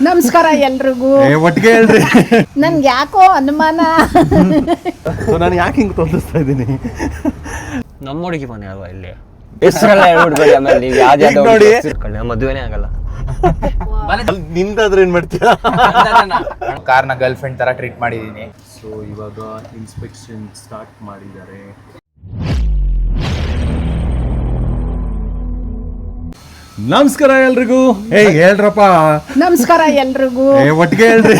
ನಮಸ್ಕಾರ ಎಲ್ರಿಗೂ. ಒಟ್ಟಿಗೆ ಹೇಳ್ರಿ. ನನ್ಗೆ ಯಾಕೋ ಅನುಮಾನ. ನಾನು ಯಾಕೆ ಹಿಂಗೆ ತೋರಿಸ್ತಾ ಇದ್ದೀನಿ? ನಮ್ಮ ಹುಡುಗಿ ಮನೆ ಅಲ್ವಾ ಇಲ್ಲಿ ಹೆಸರೆಲ್ಲ ಹೇಳ್ಬಿಡ್ಬೇಡಿ. ಆಮೇಲೆ ನೀವು ಯಾವ್ದು ನೋಡಿ ಮದುವೆನೇ ಆಗಲ್ಲ. ನಿಂದಾದ್ರೆ ಏನ್ ಮಾಡ್ತೀರಾ? ಕಾರ್ನ ಗರ್ಲ್ ಫ್ರೆಂಡ್ ತರ ಟ್ರೀಟ್ ಮಾಡಿದೀನಿ. ಸೊ ಇವಾಗ ಇನ್ಸ್ಪೆಕ್ಷನ್ ಸ್ಟಾರ್ಟ್ ಮಾಡಿದ್ದಾರೆ. ನಮಸ್ಕಾರ ಎಲ್ರಿಗೂ. ಹೇಳ್ರಪ್ಪ. ನಮಸ್ಕಾರ ಎಲ್ರಿಗೂ. ಒಟ್ಟಿಗೆ ಹೇಳ್ರಿ.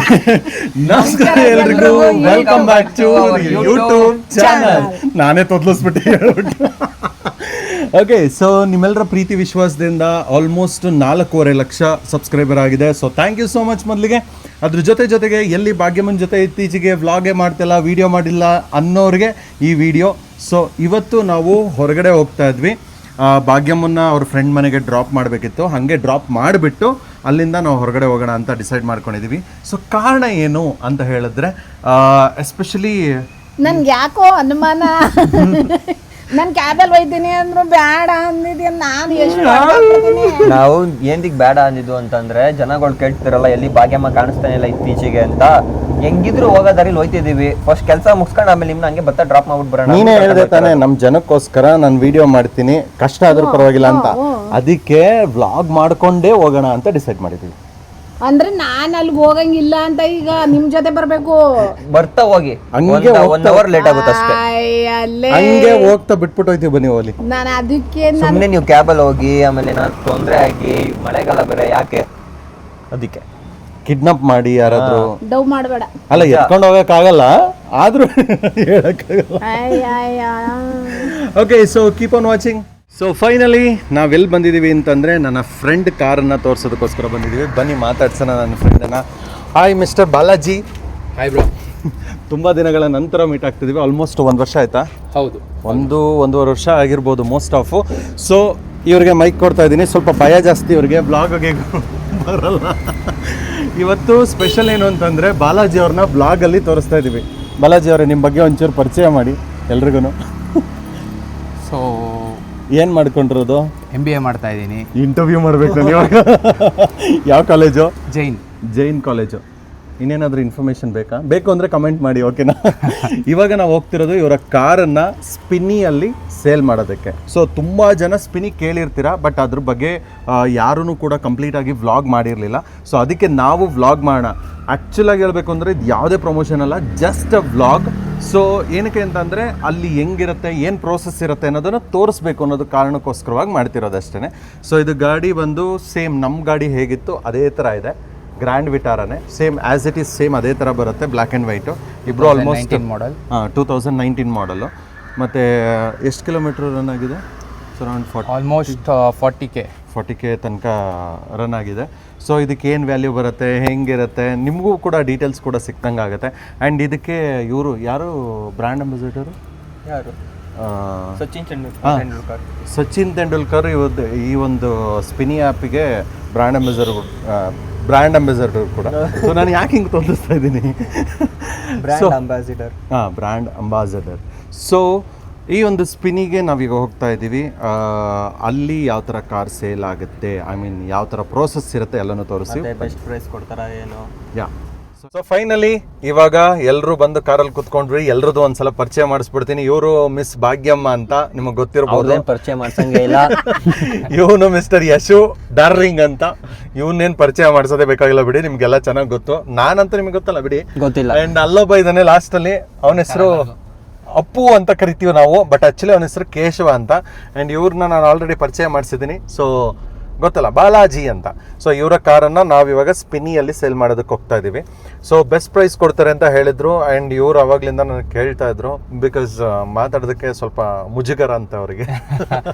ನಮಸ್ಕಾರ ಎಲ್ರಿಗೂ. Welcome back to YouTube channel. ನಾನೇ ತೊದಲಿಸ್ಬಿಟ್ಟು ಹೇಳ್ಬಿಟ್ಟು. ಓಕೆ, ಸೊ ನಿಮ್ಮೆಲ್ಲರ ಪ್ರೀತಿ ವಿಶ್ವಾಸದಿಂದ ಆಲ್ಮೋಸ್ಟ್ 4.5 ಲಕ್ಷ ಸಬ್ಸ್ಕ್ರೈಬರ್ ಆಗಿದೆ. So thank you so much. ಮೊದಲಿಗೆ ಅದ್ರ ಜೊತೆಗೆ ಎಲ್ಲಿ ಭಾಗ್ಯಮ್ಮನ ಜೊತೆ ಇತ್ತೀಚೆಗೆ ವ್ಲಾಗೇ ಮಾಡ್ತಿಲ್ಲ, ವಿಡಿಯೋ ಮಾಡಿಲ್ಲ ಅನ್ನೋರಿಗೆ ಈ ವಿಡಿಯೋ. ಸೊ ಇವತ್ತು ನಾವು ಹೊರಗಡೆ ಹೋಗ್ತಾ ಇದ್ವಿ. ಭಾಗ್ಯಮ್ಮನ್ನ ಅವ್ರ ಫ್ರೆಂಡ್ ಮನೆಗೆ ಡ್ರಾಪ್ ಮಾಡಬೇಕಿತ್ತು. ಹಾಗೆ ಡ್ರಾಪ್ ಮಾಡಿಬಿಟ್ಟು ಅಲ್ಲಿಂದ ನಾವು ಹೊರಗಡೆ ಹೋಗೋಣ ಅಂತ ಡಿಸೈಡ್ ಮಾಡ್ಕೊಂಡಿದ್ದೀವಿ. ಸೊ ಕಾರಣ ಏನು ಅಂತ ಹೇಳಿದ್ರೆ, ಎಸ್ಪೆಷಲಿ ನನ್ಗೆ ಯಾಕೋ ಅನುಮಾನ. ನಾನು ಕ್ಯಾಬಲ್ಲಿ ಒಯ್ತೀನಿ ಅಂದ್ರು ಬೇಡ ಅಂದಿದ್ಯ. ನಾನು ಎಷ್ಟು ನಾವು ಏನ್ದಿಕ್ ಬೇಡ ಅಂದಿದ್ದು ಅಂತಂದ್ರೆ, ಜನಗಳು ಕೇಳ್ತಿರಲ್ಲ ಎಲ್ಲಿ ಭಾಗ್ಯಮ್ಮ ಕಾಣಿಸ್ತಾನೆ ಇಲ್ಲ ಇತ್ತೀಚೆಗೆ ಅಂತ. ಹೆಂಗಿದ್ರು ಹೋಗೋ ದಾರಿಲಿ ಹೋಯ್ತಿದೀವಿ. ಫಸ್ಟ್ ಕೆಲಸ ಮುಗಿಸ್ಕೊಂಡು ಆಮೇಲೆ ನಿಮ್ನ ಹಂಗೆ ಬತ್ತ ಡ್ರಾಪ್ ಮಾಡ್ಬಿಟ್ಟು ಬರೋಣ. ನೀನೇ ಹೇಳಿದೆ ತಾನೆ ನಮ್ಮ ಜನಕ್ಕೋಸ್ಕರ ನಾನು ವಿಡಿಯೋ ಮಾಡ್ತೀನಿ, ಕಷ್ಟ ಆದ್ರೂ ಪರವಾಗಿಲ್ಲ ಅಂತ. ಅದಕ್ಕೆ ವ್ಲಾಗ್ ಮಾಡ್ಕೊಂಡೇ ಹೋಗೋಣ ಅಂತ ಡಿಸೈಡ್ ಮಾಡಿದ್ವಿ. ಅಂದ್ರೆ ನಾನು ಅಲ್ಲಿಗೆ ಹೋಗಂಗಿಲ್ಲ ಅಂತ ಈಗ ನಿಮ್ ಜೊತೆ ಬರ್ಬೇಕು. ಬರ್ತಾ ಹೋಗಿ ಹಂಗೆ 1 hour ಲೇಟ್ ಆಗುತ್ತೆ ಅಷ್ಟೇ. ಅಲ್ಲೇ ಹಂಗೆ ಹೋಗ್ತಾ ಬಿಟ್ಬಿಟ್ಟು ಹೋಯ್ತೀವಿ, ಬನ್ನಿ ಹೋಗ್ಲಿ. ನಾನು ಅದಕ್ಕೆ ಸುಮ್ಮನೆ ನೀವು ಕ್ಯಾಬಲ್ಲಿ ಹೋಗಿ ಆಮೇಲೆ ನಾನು ತೊಂದರೆ ಆಗಿ ಮಳೆಗಾಲ ಬೇರೆ ಯಾಕೆ ಅದಕ್ಕೆ ಕಿಡ್ನಾಪ್ ಮಾಡಿ ಯಾರಾದ್ರೂ ಡವ್ ಮಾಡಬೇಡ. ಅಲ್ಲ, ಎತ್ಕೊಂಡು ಹೋಗಕ್ಕಾಗಲ್ಲ, ಆದ್ರೂ ಹೇಳಕ್ಕಾಗಲ್ಲ. Okay, so keep on watching. So finally ನಾವೆಲ್ಲಿ ಬಂದಿದ್ದೀವಿ ಅಂತಂದರೆ, ನನ್ನ ಫ್ರೆಂಡ್ ಕಾರನ್ನು ತೋರಿಸೋದಕ್ಕೋಸ್ಕರ ಬಂದಿದ್ದೀವಿ. ಬನ್ನಿ ಮಾತಾಡ್ಸೋಣ ನನ್ನ ಫ್ರೆಂಡನ್ನು. Hi mister Balaji. Hi bro. ತುಂಬ ದಿನಗಳ ನಂತರ ಮೀಟ್ ಆಗ್ತಿದ್ದೀವಿ. ಆಲ್ಮೋಸ್ಟ್ 1 ವರ್ಷ ಆಯಿತಾ? ಹೌದು, 1.5 ವರ್ಷ ಆಗಿರ್ಬೋದು ಮೋಸ್ಟ್ ಆಫು. ಸೊ ಇವ್ರಿಗೆ ಮೈಕ್ ಕೊಡ್ತಾ ಇದ್ದೀನಿ. ಸ್ವಲ್ಪ ಭಯ ಜಾಸ್ತಿ ಇವ್ರಿಗೆ, ಬ್ಲಾಗ್ಗೆ ಬರಲ್ಲ. ಇವತ್ತು ಸ್ಪೆಷಲ್ ಏನು ಅಂತಂದರೆ, ಬಾಲಾಜಿ ಅವ್ರನ್ನ ಬ್ಲಾಗಲ್ಲಿ ತೋರಿಸ್ತಾ ಇದ್ದೀವಿ. ಬಾಲಾಜಿ ಅವರೇ, ನಿಮ್ಮ ಬಗ್ಗೆ ಒಂಚೂರು ಪರಿಚಯ ಮಾಡಿ ಎಲ್ರಿಗೂ. ಸೊ ಏನು ಮಾಡ್ಕೊಂಡಿರೋದು? MBA ಮಾಡ್ತಾ ಇದ್ದೀನಿ. ಇಂಟರ್ವ್ಯೂ ಮಾಡಬೇಕು ನಾನು ಇವಾಗ. ಯಾವ ಕಾಲೇಜು? ಜೈನ್ ಕಾಲೇಜು. ಇನ್ನೇನಾದರೂ ಇನ್ಫಾರ್ಮೇಷನ್ ಬೇಕು ಅಂದರೆ ಕಮೆಂಟ್ ಮಾಡಿ, ಓಕೆನಾ? ಇವಾಗ ನಾವು ಹೋಗ್ತಿರೋದು ಇವರ ಕಾರನ್ನು ಸ್ಪಿನ್ನಿಯಲ್ಲಿ ಸೇಲ್ ಮಾಡೋದಕ್ಕೆ. ಸೊ ತುಂಬ ಜನ ಸ್ಪಿನ್ನಿ ಕೇಳಿರ್ತೀರ, ಬಟ್ ಅದ್ರ ಬಗ್ಗೆ ಯಾರೂ ಕೂಡ ಕಂಪ್ಲೀಟಾಗಿ ವ್ಲಾಗ್ ಮಾಡಿರಲಿಲ್ಲ. ಸೊ ಅದಕ್ಕೆ ನಾವು ವ್ಲಾಗ್ ಮಾಡೋಣ. ಆ್ಯಕ್ಚುಲಾಗಿ ಹೇಳಬೇಕು ಅಂದರೆ ಇದು ಯಾವುದೇ ಪ್ರಮೋಷನ್ ಅಲ್ಲ, ಜಸ್ಟ್ ಅ ವ್ಲಾಗ್. ಸೊ ಏನಕ್ಕೆ ಅಂತಂದರೆ, ಅಲ್ಲಿ ಹೆಂಗಿರುತ್ತೆ, ಏನು ಪ್ರೋಸೆಸ್ ಇರುತ್ತೆ ಅನ್ನೋದನ್ನು ತೋರಿಸ್ಬೇಕು ಅನ್ನೋದು ಕಾರಣಕ್ಕೋಸ್ಕರವಾಗಿ ಮಾಡ್ತಿರೋದು ಅಷ್ಟೇ. ಸೊ ಇದು ಗಾಡಿ ಬಂದು ಸೇಮ್ ನಮ್ಮ ಗಾಡಿ ಹೇಗಿತ್ತು ಅದೇ ಥರ ಇದೆ. ಗ್ರ್ಯಾಂಡ್ ವಿಟಾರನೇ, same as it is, same ಅದೇ ಥರ ಬರುತ್ತೆ. Black and white. ಇಬ್ಬರು ಆಲ್ಮೋಸ್ಟ್ ಮಾಡಲ್. 2019 ಮಾಡಲು. ಮತ್ತು ಎಷ್ಟು ಕಿಲೋಮೀಟ್ರ್ ರನ್ ಆಗಿದೆ? ಅರೌಂಡ್ ಆಲ್ಮೋಸ್ಟ್ 40K ತನಕ ರನ್ ಆಗಿದೆ. ಸೊ ಇದಕ್ಕೆ ಏನು ವ್ಯಾಲ್ಯೂ ಬರುತ್ತೆ, ಹೆಂಗಿರುತ್ತೆ, ನಿಮಗೂ ಕೂಡ ಡೀಟೇಲ್ಸ್ ಕೂಡ ಸಿಕ್ತಂಗೆ ಆಗುತ್ತೆ. ಆ್ಯಂಡ್ ಇದಕ್ಕೆ ಇವರು ಯಾರು ಬ್ರ್ಯಾಂಡ್ ಅಂಬಾಸಿಡರು? ಯಾರು? ಸಚಿನ್ ತೆಂಡೂಲ್ಕರ್ ಈ ಒಂದು ಸ್ಪಿನಿ ಆ್ಯಪಿಗೆ ಬ್ರ್ಯಾಂಡ್ ಅಂಬಾಸಿಡರ್ ಕೂಡ. ಸೊ ನಾನು ಯಾಕೆ ಹಿಂಗೆ ತೋರಿಸ್ತಾ ಇದ್ದೀನಿ? Brand ambassador. ಸೊ ಈ ಒಂದು ಸ್ಪಿನಿಗೆ ನಾವೀಗ ಹೋಗ್ತಾ ಇದ್ದೀವಿ. ಅಲ್ಲಿ ಯಾವ ಥರ ಕಾರ್ ಸೇಲ್ ಆಗುತ್ತೆ, ಐ ಮೀನ್ ಯಾವ ಥರ ಪ್ರೋಸೆಸ್ ಇರುತ್ತೆ ಎಲ್ಲನೂ ತೋರಿಸಿ. ಬೆಸ್ಟ್ ಪ್ರೈಸ್ ಕೊಡ್ತಾರಾ ಏನು? ಯಾ. ಸೊ ಫೈನಲಿ ಇವಾಗ ಎಲ್ಲರೂ ಬಂದು ಕಾರಲ್ಲಿ ಕುತ್ಕೊಂಡ್ರಿ. ಎಲ್ರದ್ದು ಒಂದ್ಸಲ ಪರಿಚಯ ಮಾಡಿಸ್ಬಿಡ್ತೀನಿ. ಇವರು ಮಿಸ್ ಭಾಗ್ಯಮ್ಮ ಅಂತ ನಿಮಗೆ ಗೊತ್ತಿರಬಹುದು. ಪರಿಚಯ ಮಾಡ್ಸಂಗೆ ಇಲ್ಲ. ಇವನು ಮಿಸ್ಟರ್ ಯಶು ಡಾರ್ಲಿಂಗ್ ಅಂತ. ಇವನ್ನೇನು ಪರಿಚಯ ಮಾಡಿಸೋದೇ ಬೇಕಾಗಿಲ್ಲ ಬಿಡಿ, ನಿಮ್ಗೆಲ್ಲ ಚೆನ್ನಾಗಿ ಗೊತ್ತು. ನಾನಂತೂ ನಿಮ್ಗೆ ಗೊತ್ತಲ್ಲ ಬಿಡಿ. ಗೊತ್ತಿಲ್ಲ. ಆ್ಯಂಡ್ ಅಲ್ಲೊಬ್ಬ ಇದ್ದಾನೆ ಲಾಸ್ಟಲ್ಲಿ, ಅವನ ಹೆಸರು ಅಪ್ಪು ಅಂತ ಕರಿತೀವಿ ನಾವು, ಬಟ್ ಆ್ಯಕ್ಚುಲಿ ಅವನ ಹೆಸರು ಕೇಶವ ಅಂತ. ಆ್ಯಂಡ್ ಇವ್ರನ್ನ ನಾನು ಆಲ್ರೆಡಿ ಪರಿಚಯ ಮಾಡಿಸಿದ್ದೀನಿ. ಸೊ ಗೊತ್ತಲ್ಲ, ಬಾಲಾಜಿ ಅಂತ. ಸೊ ಇವರ ಕಾರನ್ನು ನಾವು ಇವಾಗ ಸ್ಪಿನ್ನಿಯಲ್ಲಿ ಸೇಲ್ ಮಾಡೋದಕ್ಕೆ ಹೋಗ್ತಾ ಇದ್ದೀವಿ. ಸೊ ಬೆಸ್ಟ್ ಪ್ರೈಸ್ ಕೊಡ್ತಾರೆ ಅಂತ ಹೇಳಿದ್ರು. ಆ್ಯಂಡ್ ಇವ್ರು ಅವಾಗಲಿಂದ ನನಗೆ ಕೇಳ್ತಾ ಇದ್ರು, ಬಿಕಾಸ್ ಮಾತಾಡೋದಕ್ಕೆ ಸ್ವಲ್ಪ ಮುಜುಗರ ಅಂತ ಅವರಿಗೆ.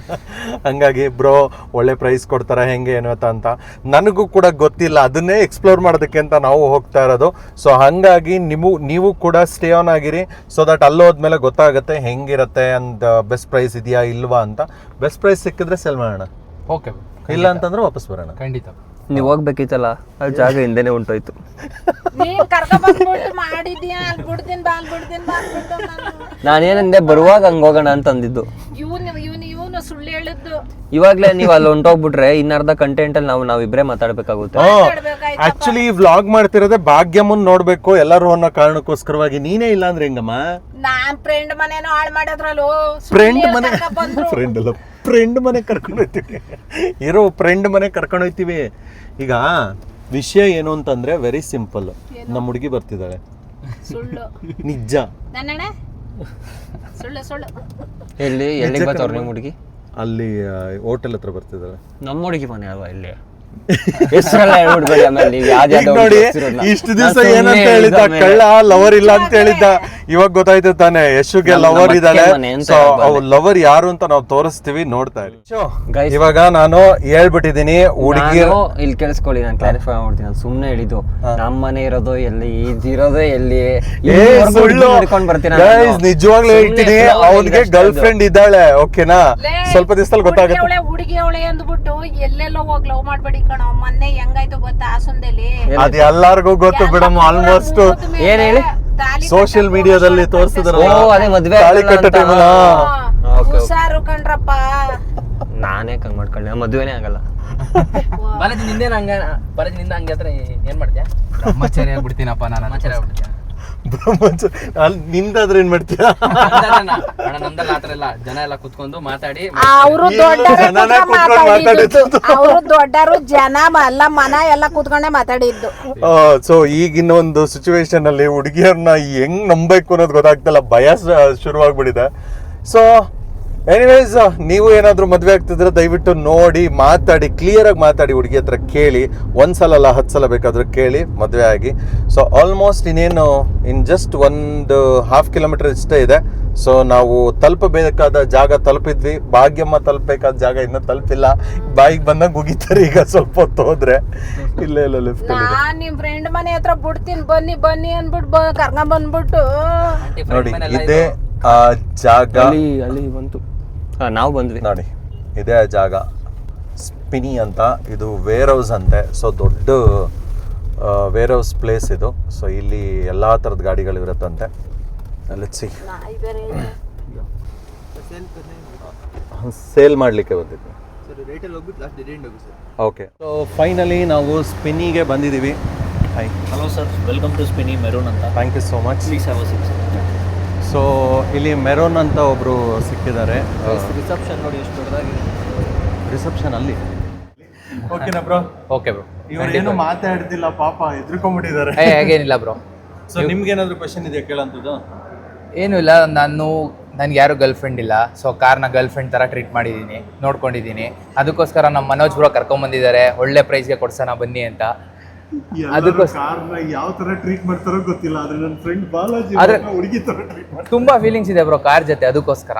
ಹಂಗಾಗಿ ಬ್ರೋ ಒಳ್ಳೆ ಪ್ರೈಸ್ ಕೊಡ್ತಾರೆ ಹೆಂಗೆ ಏನು ಅಂತ ನನಗೂ ಕೂಡ ಗೊತ್ತಿಲ್ಲ. ಅದನ್ನೇ ಎಕ್ಸ್ಪ್ಲೋರ್ ಮಾಡೋದಕ್ಕೆ ಅಂತ ನಾವು ಹೋಗ್ತಾ ಇರೋದು. ಸೊ ಹಾಗಾಗಿ ನೀವು ಕೂಡ ಸ್ಟೇ ಆನ್ ಆಗಿರಿ. ಸೊ ದಟ್ ಅಲ್ಲೋದ್ಮೇಲೆ ಗೊತ್ತಾಗುತ್ತೆ ಹೆಂಗಿರುತ್ತೆ ಅಂಡ್ ಬೆಸ್ಟ್ ಪ್ರೈಸ್ ಇದೆಯಾ ಇಲ್ವಾ ಅಂತ. ಬೆಸ್ಟ್ ಪ್ರೈಸ್ ಸಿಕ್ಕಿದ್ರೆ ಸೇಲ್ ಮಾಡೋಣ, ಓಕೆ. ಇಲ್ಲ ಅಂತಂದ್ರೆ ವಾಪಸ್ ಬರೋಣ. ಖಂಡಿತ. ನೀವು ಹೋಗ್ಬೇಕಿತ್ತಲ್ಲ, ಅಲ್ಲಿ ಜಾಗ ಹಿಂದೆನೆ ಉಂಟೋಯ್ತು. ಮಾಡಿದ್ಯಾ? ನಾನೇನಂದೆ, ಬರುವಾಗ ಹಂಗೆ ಹೋಗೋಣ ಅಂತ ಅಂದಿದ್ದು. ಇವನು ಸುಳ್ಳು ಹೇಳಿದ್ದು. ಇವಾಗ್ಲೇ ನೀವು ಅಲ್ಲಿ ಹೊಂಟೋಗ್ಬಿಟ್ರೆ ಇನ್ನರ್ಧ ಕಂಟೆಂಟ್ ಅಲ್ಲಿ ನಾವಿಬ್ರೇ ಮಾತಾಡ್ಬೇಕಾಗುತ್ತೆ. ಆಕ್ಚುಲಿ ವ್ಲಾಗ್ ಮಾಡ್ತಿರೋದೇ ಭಾಗ್ಯಮ್ಮನ್ ನೋಡ್ಬೇಕು ಎಲ್ಲರೂ ಅನ್ನೋ ಕಾರಣಕ್ಕೋಸ್ಕರವಾಗಿ. ನೀನೇ ಇಲ್ಲ ಅಂದ್ರೆ ಹೆಂಗಮ್ಮ? ನಾನ್ ಫ್ರೆಂಡ್ ಮನೇನೋ ಹಾಳು ಮಾಡೋದ್ರಲ್ಲೂ ಫ್ರೆಂಡ್ ಮನೆ ಫ್ರೆಂಡ್ ಅಲ್ಲ, ಫ್ರೆಂಡ್ ಮನೆ ಕರ್ಕೊಂಡು ಹೋಗ್ತೀವಿ. ಇರೋ ಫ್ರೆಂಡ್ ಮನೆ ಕರ್ಕೊಂಡು ಹೋಗ್ತೀವಿ. ಈಗ ವಿಷಯ ಏನು ಅಂತಂದ್ರೆ ವೆರಿ ಸಿಂಪಲ್. ನಮ್ಮ ಹುಡುಗಿ ಬರ್ತಿದ್ದಾಳೆ, ಸುಳ್ಳು ನಿಜ. ನನ್ನಣ್ಣ ಸುಳ್ಳು ಸುಳ್ಳು. ಎಲ್ಲಿಗೆ ಬರ್ತಾವ್ರ ನಿಮ್ಮ ಹುಡುಗಿ? ಅಲ್ಲಿ ಹೋಟೆಲ್ ಹತ್ರ ಬರ್ತಿದ್ದಾಳೆ. ನಮ್ಮ ಹುಡುಗಿ ಮನೆ ಅಲ್ವಾ ಇಲ್ಲಿ? ಹೆಸರೆಲ್ಲ ಹೇಳ್ಬಿಡ್ಬೇಡಿ ಆಮೇಲೆ ನೀವು ಯಾವ್ದು ನೋಡಿ ಇಷ್ಟು ದಿವಸ ಏನಂತ ಹೇಳಿದ್ದ, ಕಳ್ಳ ಲವರ್ ಇಲ್ಲ ಅಂತ ಹೇಳಿದ್ದ. ಇವಾಗ ಗೊತ್ತಾಯ್ತು ತಾನೆ ಯಶುಗೆ ಲವರ್ ಇದ್ದಾಳೆ. ಲವರ್ ಯಾರು ಅಂತ ನಾವು ತೋರಿಸ್ತೀವಿ, ನೋಡ್ತಾ ಇರಿ. ಇವಾಗ ನಾನು ಹೇಳ್ಬಿಟ್ಟಿದೀನಿ ಹುಡುಗಿ. ಇಲ್ಲಿ ಕೇಳಿಸ್ಕೊಳ್ಳಿ, ನಾನು ಕ್ಲಾರಿಫೈ ಮಾಡ್ತೀನಿ. ನಾನು ಸುಮ್ನೆ ಹೇಳಿದ್ದು ನಮ್ಮ ಮನೆ ಇರೋದು ಎಲ್ಲಿ, ಇದಿರೋದು ಎಲ್ಲಿ, ಹಿಡ್ಕೊಂಡ್ ಬರ್ತೀನಿ. ನಿಜವಾಗ್ಲೂ ಹೇಳ್ತೀನಿ, ಅವನಿಗೆ ಗರ್ಲ್ ಫ್ರೆಂಡ್ ಇದ್ದಾಳೆ. ಓಕೆನಾ? ಸ್ವಲ್ಪ ದಿವಸದಲ್ಲಿ ಗೊತ್ತಾಗುತ್ತೆ. ಹುಡುಗಿ ಅವಳೆ ಅಂದ್ಬಿಟ್ಟು ಎಲ್ಲೆಲ್ಲೋ ಹೋಗಿ ಲವ್ ಮಾಡ್ಬೇಡಿ ಕಣೋ. ಮೊನ್ನೆ ಹೆಂಗಾಯ್ತು ಗೊತ್ತಾ ಹಾಸನದಲ್ಲಿ? ಅದು ಎಲ್ಲಾರ್ಗು ಗೊತ್ತು ಬಿಡಮ್ಮ. ಆಲ್ಮೋಸ್ಟ್ ಏನ್ ಹೇಳಿ ಸೋಶಿಯಲ್ ಮೀಡಿಯಾದಲ್ಲಿ ತೋರಿಸಿದ್ರಲ್ಲ, ಅದೇ ಮದ್ವೆ ತಾಳಿ ಕಟ್ಟೋ ಟೈಮಲ್ಲ. ಹುಷಾರು ಕಣ್ರಪ್ಪ. ನಾನೇ ಕಂಗ್ ಮಾಡ್ಕೊಳ್ಳಿ, ಮದ್ವೆನೇ ಆಗಲ್ಲ. ಬಾಲಾಜಿ ನಿಂದೇನ ಹಂಗ, ಬಾಲಾಜಿ ನಿಂದ ಹಂಗೆ ಹತ್ರ ಏನ್ ಮಾಡ್ತೀಯ? ಬ್ರಹ್ಮಚಾರಿ ಆಗ್ಬಿಡ್ತೀನಪ್ಪ ನಾನು. ಬ್ರಹ್ಮಚಾರಿ ಆಗ್ಬಿಡ್ತೀಯ? ಅಲ್ಲಿ ನಿಂದಾದ್ರೆ ಏನ್ ಮಾಡ್ತೀಯ? ಅಣ್ಣ ನಮ್ದಲ್ಲ ಆತರ ಎಲ್ಲ ಜನ ಎಲ್ಲ ಕುತ್ಕೊಂಡು ಮಾತಾಡಿ ಅವರು ದೊಡ್ಡರು ಜನ ಎಲ್ಲ ಮನ ಎಲ್ಲ ಕೂತ್ಕೊಂಡೆ ಮಾತಾಡಿದ್ದು. ಸೊ ಈಗಿನ ಒಂದು ಸಿಚುವೇಶನ್ ಅಲ್ಲಿ ಹುಡುಗಿಯರ್ನ ಹೆಂಗ್ ನಂಬೇಕು ಅನ್ನೋದು ಗೊತ್ತಾಗ್ತಲ್ಲ, ಭಯ ಶುರುವಾಗ್ಬಿಟ್ಟಿದೆ. ಸೊ ಎನಿವೇಸ್, ನೀವು ಏನಾದ್ರು ಮದ್ವೆ ಆಗ್ತಿದ್ರೆ ದಯವಿಟ್ಟು ನೋಡಿ, ಮಾತಾಡಿ, ಕ್ಲಿಯರ್ ಆಗಿ ಮಾತಾಡಿ. ಹುಡುಗಿ ಹತ್ರ ಕೇಳಿ, ಒಂದ್ಸಲ ಅಲ್ಲ 10 ಸಲ ಬೇಕಾದ್ರೂ ಕೇಳಿ ಮದ್ವೆ ಆಗಿ. ಸೊ ಆಲ್ಮೋಸ್ಟ್ ಇನ್ನೇನು ಜಸ್ಟ್ 1.5 ಕಿಲೋಮೀಟರ್ ಇಷ್ಟೇ ಇದೆ. ಸೊ ನಾವು ತಲುಪಬೇಕಾದ ಜಾಗ ತಲುಪಿದ್ವಿ. ಭಾಗ್ಯಮ್ಮ ತಲುಪಬೇಕಾದ ಜಾಗ ಇನ್ನೂ ತಲುಪಿಲ್ಲ. ಬಾಯಿಗೆ ಬಂದಾಗ ಮುಗಿತಾರೆ ಈಗ ಸ್ವಲ್ಪ ಹೊತ್ತು ಹೋದ್ರೆ. ಇಲ್ಲ ಲಿಫ್ಟ್ ನಾನ್ ನಿಮ್ ಫ್ರೆಂಡ್ ಮನೆ ಹತ್ರ ಬಿಡ್ತೀನಿ, ಬನ್ನಿ ಬನ್ನಿ ಅನ್ಬಿಟ್ಟು ಕರ್ಕೊಂಡ್ ಬಂದ್ಬಿಟ್ಟು ನೋಡಿ, ಇದೇ ಆ ಜಾಗ. ಅಲ್ಲಿ ಬಂತು, ನಾವು ಬಂದ್ವಿ ನೋಡಿ, ಇದೇ ಆ ಜಾಗ. ಸ್ಪಿನಿ ಅಂತ, ಇದು ವೇರ್ ಹೌಸ್ ಅಂತೆ. ಸೊ ದೊಡ್ಡ ವೇರ್ ಹೌಸ್ ಪ್ಲೇಸ್ ಇದು. ಸೊ ಇಲ್ಲಿ ಎಲ್ಲಾ ತರದ ಗಾಡಿಗಳು ಇರುತ್ತಂತೆ. ಸೇಲ್ ಮಾಡ್ಲಿಕ್ಕೆ ಬಂದಿದ್ವಿ. ಓಕೆ, ಸೊ ಫೈನಲಿ ನಾವು ಸ್ಪಿನಿಗೆ ಬಂದಿದ್ದೀವಿ. Hello sir, welcome to Spinny maroon ಅಂತ. Thank you so much. Please have a seat. So ಇಲ್ಲಿ ಮೆರೋನ್ ಅಂತ ಒಬ್ರು ಸಿಕ್ಕಿದ್ದಾರೆ. ರಿಸೆಪ್ಷನ್ ನೋಡಿ ಎಷ್ಟು ದೊಡ್ಡದಾಗಿದೆ. ರಿಸೆಪ್ಷನ್ ಅಲ್ಲಿ. ಓಕೆನಾ ಬ್ರೋ? Okay bro. ಇವ್ರೇನು ಮಾತಾಡ್ತಿಲ್ಲ ಪಾಪ, ಹೆದರ್ಕೊಂಡ್ಬಿಟ್ಟಿದ್ದಾರೆ. ಹಾಗೇನಿಲ್ಲ ಬ್ರೋ. ಸೊ ನಿಮ್ಗೆ ಏನಾದ್ರು ಕ್ವಶನ್ ಇದೆಯಾ ಕೇಳಂತದ್ದು? ಏನು ಇಲ್ಲ, ನನ್ಗೆ ಯಾರು ಗರ್ಲ್ ಫ್ರೆಂಡ್ ಇಲ್ಲ. ಸೊ ಕಾರ್ನ ಗರ್ಲ್ ಫ್ರೆಂಡ್ ಥರ ಟ್ರೀಟ್ ಮಾಡಿದ್ದೀನಿ, ನೋಡ್ಕೊಂಡಿದ್ದೀನಿ. ಅದಕ್ಕೋಸ್ಕರ ನಮ್ಮ ಮನೋಜ್ ಬ್ರೋ ಕರ್ಕೊಂಬಂದಿದ್ದಾರೆ, ಒಳ್ಳೆ ಪ್ರೈಸ್ಗೆ ಕೊಡ್ಸೋಣ ಬನ್ನಿ ಅಂತ. ಯಾವ ತರ ಟ್ರೀಟ್ ಮಾಡ್ತಾರೋ ಗೊತ್ತಿಲ್ಲ, ಆದ್ರೆ ನನ್ನ ಫ್ರೆಂಡ್ ಬಾಲಾಜಿ ಹುಡುಗಿ ತರ ಟ್ರೀಟ್ ಮಾಡ್ತಾರೆ. ತುಂಬಾ ಫೀಲಿಂಗ್ಸ್ ಇದೆ ಬ್ರೋ ಕಾರ್ ಜೊತೆ, ಅದಕ್ಕೋಸ್ಕರ.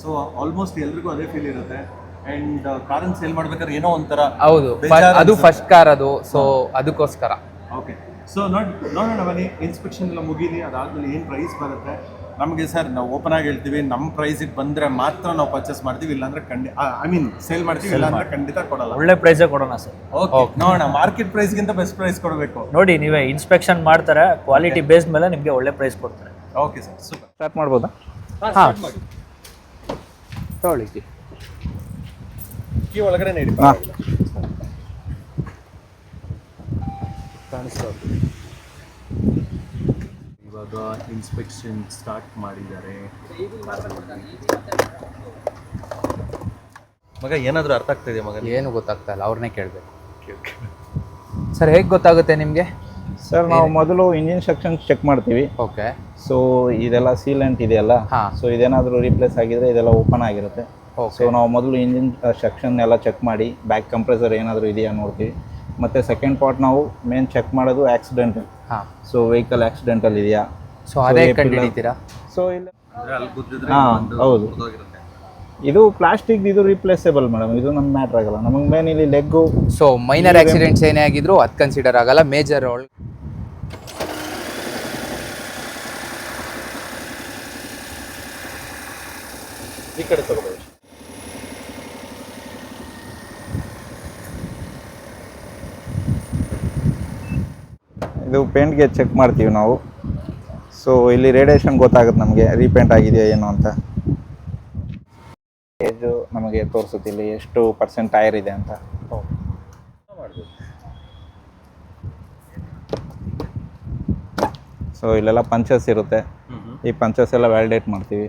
ಸೊ ಆಲ್ಮೋಸ್ಟ್ ಎಲ್ರಿಗೂ ಅದೇ ಫೀಲ್ ಇರುತ್ತೆ. ಅಂಡ್ ಕಾರನ್ನ ಸೇಲ್ ಮಾಡ್ಬೇಕಾದ್ರೆ ಏನೋ ಒಂಥರ ಹೌದು, ಅದು ಫಸ್ಟ್ ಕಾರ್ ಅದು. ಸೊ ಅದಕ್ಕೋಸ್ಕರ. ಓಕೆ, ಸೊ ನೋಡೋಣ ಬನ್ನಿ. ಇನ್ಸ್ಪೆಕ್ಷನ್ ಎಲ್ಲ ಮುಗೀಲಿ, ಅದಾದ್ಮೇಲೆ ಏನು ಪ್ರೈಸ್ ಬರುತ್ತೆ ನಮಗೆ. ಸರ್ ನಾವು ಓಪನ್ ಆಗಿ ಹೇಳ್ತೀವಿ, ನಮ್ಮ ಪ್ರೈಸಿಗೆ ಬಂದರೆ ಮಾತ್ರ ನಾವು ಪರ್ಚೇಸ್ ಮಾಡ್ತೀವಿ, ಇಲ್ಲಾಂದ್ರೆ ಸೇಲ್ ಮಾಡ್ತೀವಿ, ಇಲ್ಲಾಂದ್ರೆ ಖಂಡಿತ ಕೊಡಲ್ಲ. ಒಳ್ಳೆ ಪ್ರೈಸೇ ಕೊಡೋಣ ಸರ್. ಓಕೆ, ನೋಡೋಣ. ಮಾರ್ಕೆಟ್ ಪ್ರೈಸ್ಗಿಂತ ಬೆಸ್ಟ್ ಪ್ರೈಸ್ ಕೊಡಬೇಕು. ನೋಡಿ, ನೀವೇ ಇನ್ಸ್ಪೆಕ್ಷನ್ ಮಾಡ್ತಾರೆ, ಕ್ವಾಲಿಟಿ ಬೇಸ್ ಮೇಲೆ ನಿಮಗೆ ಒಳ್ಳೆ ಪ್ರೈಸ್ ಕೊಡ್ತಾರೆ. Okay sir, super. ಸ್ಟಾರ್ಟ್ ಮಾಡ್ಬೋದಾ? ಹಾಂ, ತಗೊಳ್ಳಿ. ಕೀ ಒಳಗಡೆ ನೀಡಿ. ಇವಾಗ ಇನ್ಸ್ಪೆಕ್ಷನ್ ಸ್ಟಾರ್ಟ್ ಮಾಡಿದ್ದಾರೆ. ಮಗ ಏನಾದರೂ ಅರ್ಥ ಆಗ್ತಿದೆ ಮಗ? ಏನು ಗೊತ್ತಾಗ್ತಾ ಇಲ್ಲ, ಅವ್ರನ್ನೇ ಕೇಳಬೇಕು. ಸರ್ ಹೇಗೆ ಗೊತ್ತಾಗುತ್ತೆ ನಿಮಗೆ? ಸರ್ ನಾವು ಮೊದಲು ಇಂಜಿನ್ ಸೆಕ್ಷನ್ ಚೆಕ್ ಮಾಡ್ತೀವಿ. ಓಕೆ. ಸೊ ಇದೆಲ್ಲ ಸೀಲೆಂಟ್ ಇದೆಯಲ್ಲ, ಸೊ ಇದೇನಾದರೂ ರೀಪ್ಲೇಸ್ ಆಗಿದ್ರೆ ಇದೆಲ್ಲ ಓಪನ್ ಆಗಿರುತ್ತೆ. ಸೊ ನಾವು ಮೊದಲು ಇಂಜಿನ್ ಸೆಕ್ಷನ್ ಎಲ್ಲ ಚೆಕ್ ಮಾಡಿ ಬ್ಯಾಕ್ ಕಂಪ್ರೆಸರ್ ಏನಾದರೂ ಇದೆಯಾ ನೋಡ್ತೀವಿ. ಮತ್ತು ಸೆಕೆಂಡ್ ಪಾರ್ಟ್ ನಾವು ಮೇನ್ ಚೆಕ್ ಮಾಡೋದು ಆಕ್ಸಿಡೆಂಟ್. ಸೊ ವೆಹಿಕಲ್ ಆಕ್ಸಿಡೆಂಟಲ್ಲಿ ಇದೆಯಾ, ಸೊ ಅದೇ ಕಂಡುಹಿಡಿತೀರಾ? ಸೊ ಇಲ್ಲ, ಹಾಂ ಹೌದು. ಇದು ಪ್ಲಾಸ್ಟಿಕ್, ಇದು ರಿಪ್ಲೇಸಬಲ್ ಮೇಡಮ್, ಇದು ನಮ್ಗೆ ಮ್ಯಾಟ್ರ್ ಆಗಲ್ಲ. ನಮಗೆ ಮೇನ್ ಇಲ್ಲಿ ಲೆಗ್ಗು. ಸೊ ಮೈನರ್ ಆಕ್ಸಿಡೆಂಟ್ಸ್ ಏನೇ ಆಗಿದ್ರು ಅದು ಕನ್ಸಿಡರ್ ಆಗಲ್ಲ. ಮೇಜರ್ ಈ ಕಡೆ ತಗೋಬೋದು. ಇದು ಪೇಂಟ್ಗೆ ಚೆಕ್ ಮಾಡ್ತೀವಿ ನಾವು. ಸೊ ಇಲ್ಲಿ ರೇಡಿಯೇಷನ್ ಗೊತ್ತಾಗುತ್ತೆ ನಮಗೆ ರೀಪೇಂಟ್ ಆಗಿದೆಯಾ ಏನು ಅಂತ. ನಮಗೆ ತೋರಿಸುತ್ತೆ ಇಲ್ಲಿ ಎಷ್ಟು ಪರ್ಸೆಂಟ್ ಟೈರ್ ಇದೆ ಅಂತ. ಸೊ ಇಲ್ಲೆಲ್ಲ ಪಂಚಸ್ ಇರುತ್ತೆ, ಈ ಪಂಚಸ್ ಎಲ್ಲ ವ್ಯಾಲಿಡೇಟ್ ಮಾಡ್ತೀವಿ.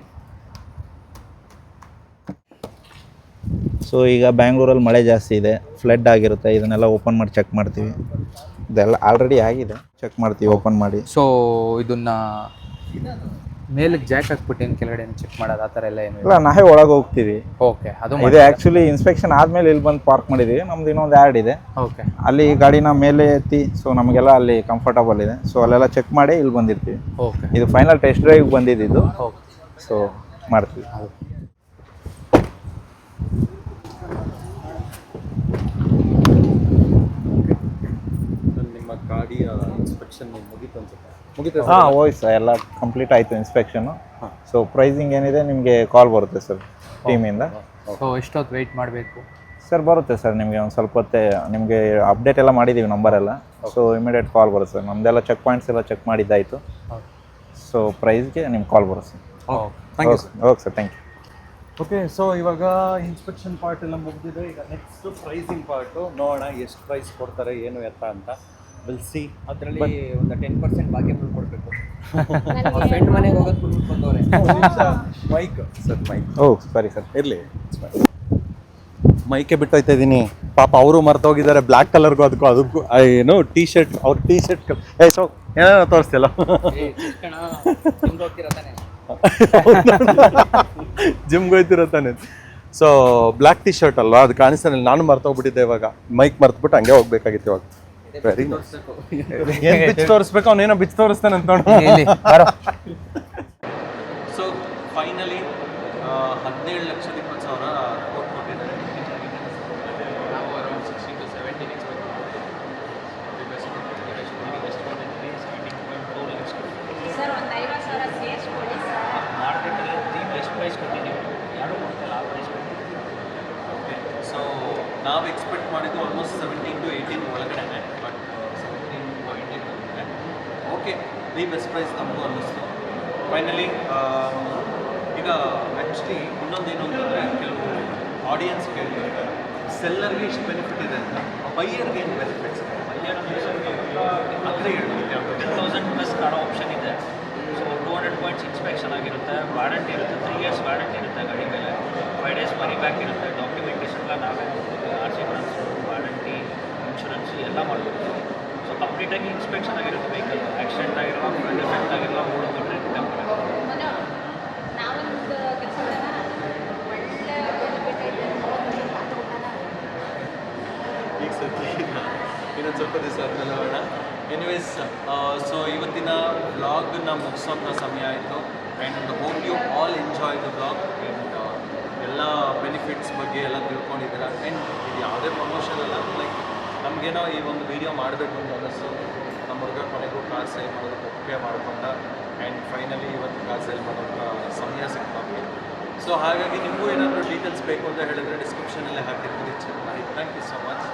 ಸೊ ಈಗ ಬ್ಯಾಂಗ್ಳೂರಲ್ಲಿ ಮಳೆ ಜಾಸ್ತಿ ಇದೆ, ಫ್ಲಡ್ ಆಗಿರುತ್ತೆ, ಇದನ್ನೆಲ್ಲ ಓಪನ್ ಮಾಡಿ ಚೆಕ್ ಮಾಡ್ತೀವಿ. ಇದೆಲ್ಲ ಆಲ್ರೆಡಿ ಆಗಿದೆ, ಚೆಕ್ ಮಾಡ್ತೀವಿ ಓಪನ್ ಮಾಡಿ. ಸೊ ಇದನ್ನ ಮೇಲೆ ಜಾಕ್ ಹಾಕ್ಬಿಟ್ಟು ಏನು ಕೆಳಗಡೆ ಚೆಕ್ ಮಾಡೋದು ಆ ಥರ ಎಲ್ಲ ಏನು ಇಲ್ಲ, ನಾವೇ ಒಳಗೆ ಹೋಗ್ತೀವಿ. ಓಕೆ, ಅದು ಇದು ಆ್ಯಕ್ಚುಲಿ ಇನ್ಸ್ಪೆಕ್ಷನ್ ಆದಮೇಲೆ ಇಲ್ಲಿ ಬಂದು ಪಾರ್ಕ್ ಮಾಡಿದ್ದೀವಿ. ನಮ್ದು ಇನ್ನೊಂದು ಆ್ಯಡ್ ಇದೆ, ಓಕೆ. ಅಲ್ಲಿ ಗಾಡಿನ ಮೇಲೆ ಎತ್ತಿ, ಸೊ ನಮಗೆಲ್ಲ ಅಲ್ಲಿ ಕಂಫರ್ಟಬಲ್ ಇದೆ. ಸೊ ಅಲ್ಲೆಲ್ಲ ಚೆಕ್ ಮಾಡಿ ಇಲ್ಲಿ ಬಂದಿರ್ತೀವಿ. ಓಕೆ, ಇದು ಫೈನಲ್ ಟೆಸ್ಟ್ ಡ್ರೈವ್ ಬಂದಿದ್ದು. ಓಕೆ. ಸೊ ಮಾಡ್ತೀವಿ. ನಿಮ್ಮ ಗಾಡಿಯ ಇನ್ಸ್ಪೆಕ್ಷನ್ ಮುಗೀತು ಅನ್ಸುತ್ತೆ. ಮುಗಿತು ಹಾಂ, ಹೋಯ್ತು ಸರ್, ಎಲ್ಲ ಕಂಪ್ಲೀಟ್ ಆಯಿತು ಇನ್ಸ್ಪೆಕ್ಷನು. ಸೊ ಪ್ರೈಸಿಂಗ್ ಏನಿದೆ ನಿಮಗೆ ಕಾಲ್ ಬರುತ್ತೆ ಸರ್ ಟೀಮಿಂದ. ಸೊ ಎಷ್ಟೊತ್ತು ವೆಯ್ಟ್ ಮಾಡಬೇಕು ಸರ್? ಬರುತ್ತೆ ಸರ್, ನಿಮಗೆ ಒಂದು ಸ್ವಲ್ಪ ಹೊತ್ತೇ ನಿಮಗೆ ಅಪ್ಡೇಟ್ ಎಲ್ಲ ಮಾಡಿದ್ದೀವಿ ನಂಬರೆಲ್ಲ. ಸೊ ಇಮಿಡಿಯೇಟ್ ಕಾಲ್ ಬರುತ್ತೆ ಸರ್. ನಮ್ಮದೆಲ್ಲ ಚೆಕ್ ಪಾಯಿಂಟ್ಸ್ ಎಲ್ಲ ಚೆಕ್ ಮಾಡಿದ್ದಾಯಿತು. ಸೊ ಪ್ರೈಸ್ಗೆ ನಿಮ್ಗೆ ಕಾಲ್ ಬರುತ್ತೆ sir. Thank you sir. Okay sir, thank you. Okay, so ಇವಾಗ ಇನ್ಸ್ಪೆಕ್ಷನ್ ಪಾರ್ಟ್ ಎಲ್ಲ ಮುಗಿದಿದೆ. ಈಗ ನೆಕ್ಸ್ಟ್ ಪ್ರೈಸಿಂಗ್ ಪಾರ್ಟು ನೋಡೋಣ, ಎಷ್ಟು ಪ್ರೈಸ್ ಕೊಡ್ತಾರೆ ಏನು ಎತ್ತ ಅಂತ. Will see. ಅದರಲ್ಲಿ ಒಂದು 10% ಬಾಕಿ ಕೊಡಬೇಕು. ಫ್ರೆಂಡ್ ಮನೆಗೆ ಹೋಗೋದು ಬಿಟ್ಬಿಟ್ಟು ಬಂದವ್ರೆ. Mic sir, mic. ಓ ಸರಿ ಸರ್, ಇರಲಿ, ಮೈಕೆ ಬಿಟ್ಟೋಯ್ತಾ ಇದ್ದೀನಿ. ಪಾಪ ಅವರು ಮರ್ತೋಗಿದ್ದಾರೆ, ಬ್ಲ್ಯಾಕ್ ಕಲರ್ಗೂ ಅದಕ್ಕೂ ಏನು ಟೀ ಶರ್ಟ್, ಅವ್ರ ಟೀ ಶರ್ಟ್ ಸೊ ಏನೇನೋ ತೋರಿಸ್ತಿಲ್ಲ. ಜಿಮ್ಗೆ ಹೋಯ್ತಿರೋ ತಾನೆ. ಸೊ ಬ್ಲ್ಯಾಕ್ ಟೀ ಶರ್ಟ್ ಅಲ್ವಾ, ಅದು ಕಾಣಿಸ್ತಾನೆ. ನಾನು ಮರ್ತೋಗ್ಬಿಟ್ಟಿದ್ದೆ, ಇವಾಗ ಮೈಕ್ ಮರ್ತಬಿಟ್ಟು ಹಂಗೆ ಹೋಗ್ಬೇಕಾಗಿತ್ತು. ಇವಾಗ ವೆರಿ ಏನು ಬಿಚ್ ತೋರಿಸ್ಬೇಕು, ಅವನೇನೋ ಬಿಚ್ ತೋರಿಸ್ತಾನೆ ಅಂತ ನೋಡು. ಸೊ ಫೈನಲಿ 17,20,000 ಕೊಟ್ಟಿದ್ದಾರೆ. ಸರ್ ಒಂದು 50,000 ಸೇರಿಸ್ಕೊಳ್ಳಿ ಸರ್. ಮಾರ್ಕೆಟಲ್ಲಿ ಬೆಸ್ಟ್ ಪ್ರೈಸ್ ಕೊಟ್ಟಿದ್ದೀವಿ, ಯಾರು ಕೊಡ್ತಿಲ್ಲ ಆ ಪ್ರೈಸ್. ಓಕೆ, ಸೊ ನಾವು ಎಕ್ಸ್ಪೆಕ್ಟ್ ಮಾಡಿದ್ದು ಆಲ್ಮೋಸ್ಟ್ 17 to 18 ಒಳಗಡೆ, ಬಟ್ 17.8 ಬಂದಿದೆ. ಓಕೆ, ದಿ ಬೆಸ್ಟ್ ಪ್ರೈಸ್ ನಮಗೂ ಅನ್ನಿಸ್ತು. ಫೈನಲಿ ಈಗ ಆ್ಯಕ್ಚುಲಿ ಇನ್ನೊಂದೇನು ಅಂತಂದರೆ, ಕೆಲವು ಆಡಿಯನ್ಸ್ ಕೇಳ್ತಿರ್ತಾರೆ ಸೆಲ್ಲರ್ಗೆ ಇಷ್ಟು ಬೆನಿಫಿಟ್ ಇದೆ ಅಂತ, ಬೈಯರ್ಗೆ ಏನು ಬೆನಿಫಿಟ್ಸ್ ಇದೆ? ಬೈಯರ್ ಅಂದರೆ ಹೇಳ್ಬಿಟ್ಟು 10,000 ಪ್ಲಸ್ ಕಾಣೋ ಆಪ್ಷನ್ ಇದೆ. ಸೊ 200 ಪಾಯಿಂಟ್ಸ್ ಇನ್ಸ್ಪೆಕ್ಷನ್ ಆಗಿರುತ್ತೆ, ವಾರಂಟಿ ಇರುತ್ತೆ, 3 years ವಾರಂಟಿ ಇರುತ್ತೆ ಗಾಡಿ ಮೇಲೆ, 5 days ಮನಿ ಬ್ಯಾಕ್ ಇರುತ್ತೆ, ಡಾಕ್ಯುಮೆಂಟೇಷನ್ ಎಲ್ಲ ನಾವೇ RC ಟ್ರಾನ್ಸ್ಫರ್, ವಾರಂಟಿ, ಇನ್ಶೂರೆನ್ಸ್ ಎಲ್ಲ ಮಾಡ್ಕೊಡ್ತೀವಿ. ಸೊ ಕಂಪ್ಲೀಟಾಗಿ ಇನ್ಸ್ಪೆಕ್ಷನ್ ಆಗಿರುತ್ತೆ ವೆಹಿಕಲ್, ಆಕ್ಸಿಡೆಂಟ್ ಆಗಿರಲ್ಲ, ಫ್ರಂಟ್ ಎಫೆಕ್ಟ್ ಆಗಿರಲ್ಲ, ಓಡೋದ್ರೆ ನಾವೊಂದು ಕೆಲಸ ಮಾಡೋಣ, ಒಳ್ಳೆ ಬೆನಿಫಿಟ್ ಐತೆ ಈಗ ಸದ್ಯ ಇನ್ನೊಂದು ಸ್ವಲ್ಪ ದಿವಸ ಆದಮೇಲೆ ಹೋಗೋಣ. ಎನಿವೇಸ್, ಸೊ ಇವತ್ತಿನ ವ್ಲಾಗ್ನ ಮುಗಿಸೋಂಥ ಸಮಯ ಆಯಿತು. And hope you all enjoy the vlog. And ಎಲ್ಲ ಬೆನಿಫಿಟ್ಸ್ ಬಗ್ಗೆ ಎಲ್ಲ ತಿಳ್ಕೊಂಡಿದ್ದೀರಾ. ಆ್ಯಂಡ್ ಇದು ಯಾವುದೇ ಪ್ರಮೋಷನ್ ಅಲ್ಲ, ಲೈಕ್ ನಮಗೇನೋ ಈ ಒಂದು ವೀಡಿಯೋ ಮಾಡಬೇಕು ಅಂತ ಅನ್ನಿಸ್ತು. ನಮ್ಮ ಹುಡುಗ ಕೊನೆಗೂ ಕಾರ್ ಸೇಲ್ ಮಾಡೋದಕ್ಕೆ ಒಪ್ಪಿಗೆ ಮಾಡಿಕೊಂಡ. ಆ್ಯಂಡ್ ಫೈನಲಿ ಇವತ್ತು ಕಾರ್ ಸೇಲ್ ಮಾಡೋಂಥ ಸಮಯ ಸಿಕ್ತು ನಮಗೆ. ಸೊ ಹಾಗಾಗಿ ನಿಮಗೂ ಏನಾದರೂ ಡೀಟೇಲ್ಸ್ ಬೇಕು ಅಂತ ಹೇಳಿದ್ರೆ ಡಿಸ್ಕ್ರಿಪ್ಷನಲ್ಲೇ ಹಾಕಿರ್ತೀವಿ. ಚೆನ್ನಾಗಿ ಥ್ಯಾಂಕ್ ಯು ಸೊ ಮಚ್.